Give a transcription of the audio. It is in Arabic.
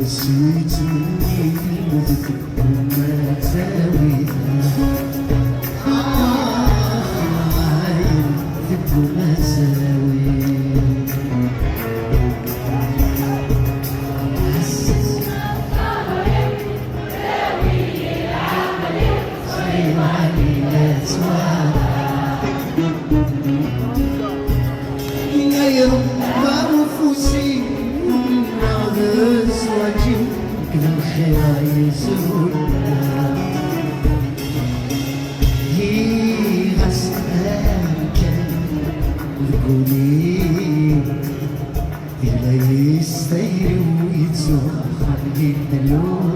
نسيتني مذك وما تساويها ذك وما تساويها يستير ويتسوق خليك اليوم